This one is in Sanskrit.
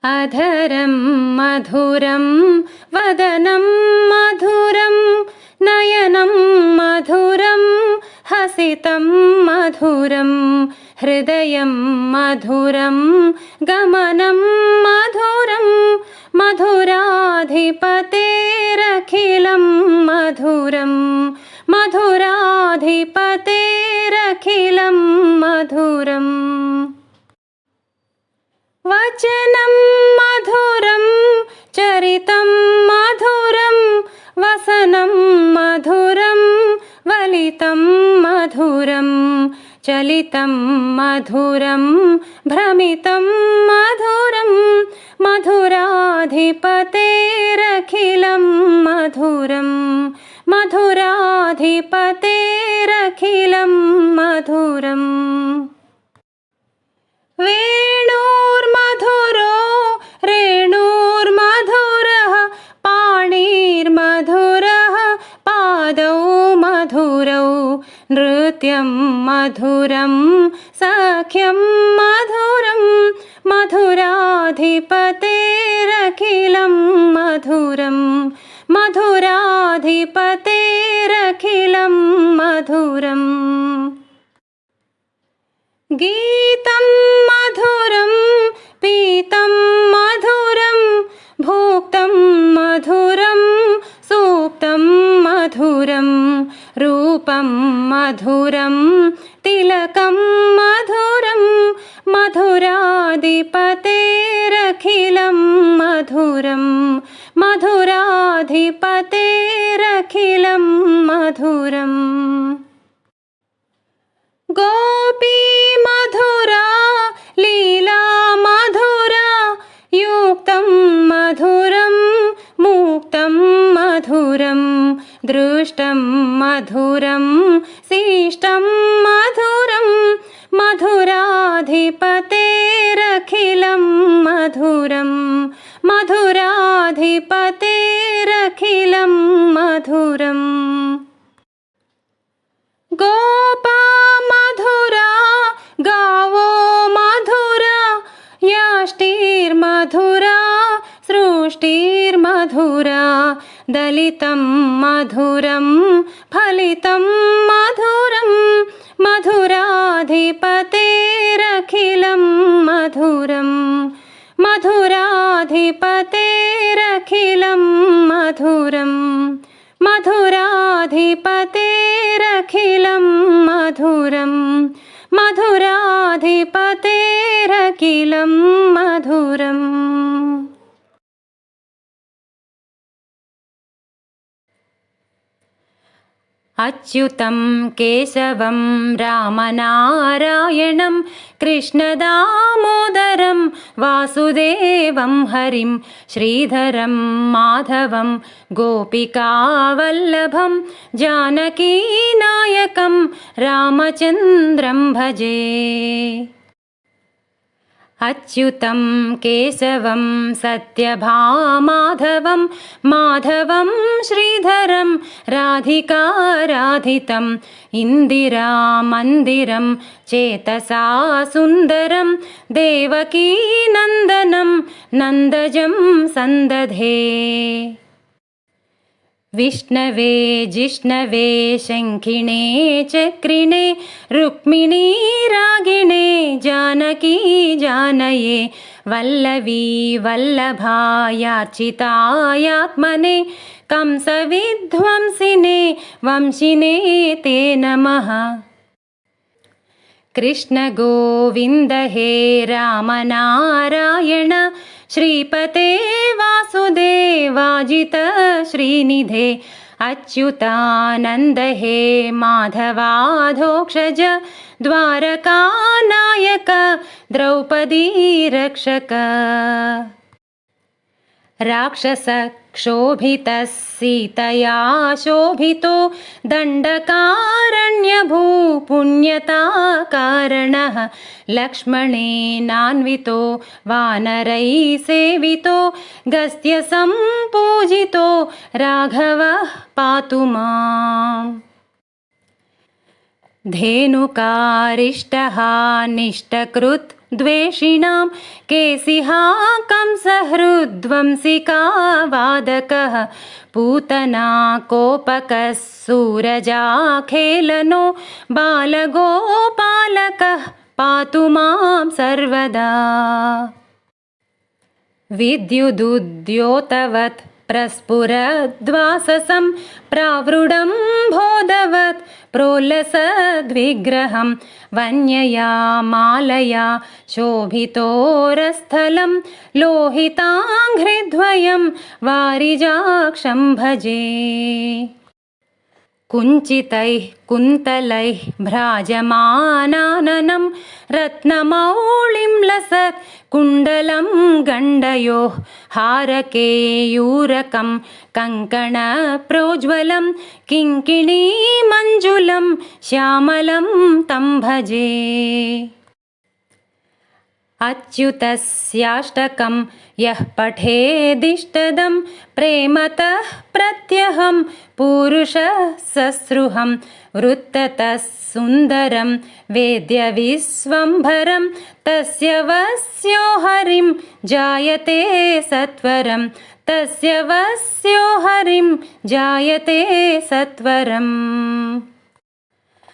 अधरं मधुरं वदनं मधुरं नयनं मधुरं हसितं मधुरं हृदयं मधुरं गमनं मधुरं मधुराधिपतेरखिलं मधुरं मधुराधिपतेरखिलं मधुरम् वचनं मधुरं चरितं मधुरं वसनं मधुरं वलितं मधुरं चलितं मधुरं भ्रमितं मधुरं मधुराधिपतेरखिलं मधुरं मधुराधिपतेरखिलं मधुरम् वेणुर्मधुरो रेणुर्मधुरः पाणिर्मधुरः पादौ मधुरौ नृत्यं मधुरं सख्यं मधुरं मधुराधिपतेरखिलं मधुरं मधुराधिपतेरखिलं मधुरम् गीतं मधुरं पीतं मधुरं भोक्तं मधुरं सूक्तं मधुरं रूपं मधुरं तिलकं मधुरं मधुराधिपतेरखिलं मधुरं मधुराधिपतेरखिलं मधुरम् गोपी मधुरा लीला मधुरा युक्तं मधुरं मुक्तं मधुरं दृष्टं मधुरं शिष्टं मधुरं मधुराधिपतेरखिलं मधुरं मधुराधिपतेरखिलं मधुरम् गोपा मधुरा गावो मधुरा याष्टिर्मधुरा सृष्टिर्मधुरा दलितं मधुरं फलितं मधुरं मधुराधिपतेरखिलं मधुरं मधुराधिपतेरखिलं मधुरम् मधुराधिपतेरखिलं मधुरं मधुराधिपतेरखिलं मधुरम् अच्युतं केशवं रामनारायणं कृष्णदामोदरं वासुदेवं हरिं श्रीधरं माधवं गोपिकावल्लभं जानकीनायकं रामचन्द्रं भजे अच्युतं केशवं सत्यभामाधवं माधवं श्रीधरं राधिकाराधितं इन्दिरामन्दिरं चेतसा सुन्दरं देवकीनन्दनं नन्दजं सन्दधे विष्णवे जिष्णवे शङ्खिणे चक्रिणे रुक्मिणी रागिणे जानकी जानये वल्लवी वल्लभायार्चितायात्मने कंसविध्वंसिने वंशिने ते नमः कृष्ण गोविन्द हे रामनारायण श्रीपते वासुदेवाजित श्रीनिधे अच्युतानन्द हे माधवाधोक्षज द्वारकानायक द्रौपदी रक्षक राक्षसक्षोभितः सीतया शोभितो दण्डकारण्यभूपुण्यताकारणः लक्ष्मणेनान्वितो वानरैः सेवितो गस्त्यसम्पूजितो राघवः पातु माम् धेनुकारिष्टः निष्टकृत् द्वेषिणां केसिहा कंसहृद्वंसिका वादकः पूतना कोपकः सूरजाखेलनो बालगोपालकः पातु मां सर्वदा। विद्युदुद्योतवत् प्रस्फुरद्वाससं प्रावृडं बोधवत् प्रोल्लसद्विग्रहं वन्यया मालया शोभितोरस्थलं लोहिताङ्घ्रिद्वयं वारिजाक्षं भजे। कुञ्चितैः कुन्तलैः भ्राजमानाननं रत्नमौळिं लसत् कुण्डलं गण्डयोः हारकेयूरकं कङ्कणप्रोज्वलं किङ्किणीमञ्जुलं श्यामलं तं भजे। अच्युतस्याष्टकं यः पठेदिष्टदं प्रेमतः प्रत्यहं पूरुषः सस्रुहं वृत्ततः सुन्दरं वेद्यविश्वम्भरं तस्य वस्यो हरिं जायते सत्वरं तस्य वस्यो हरिं जायते सत्वरम्।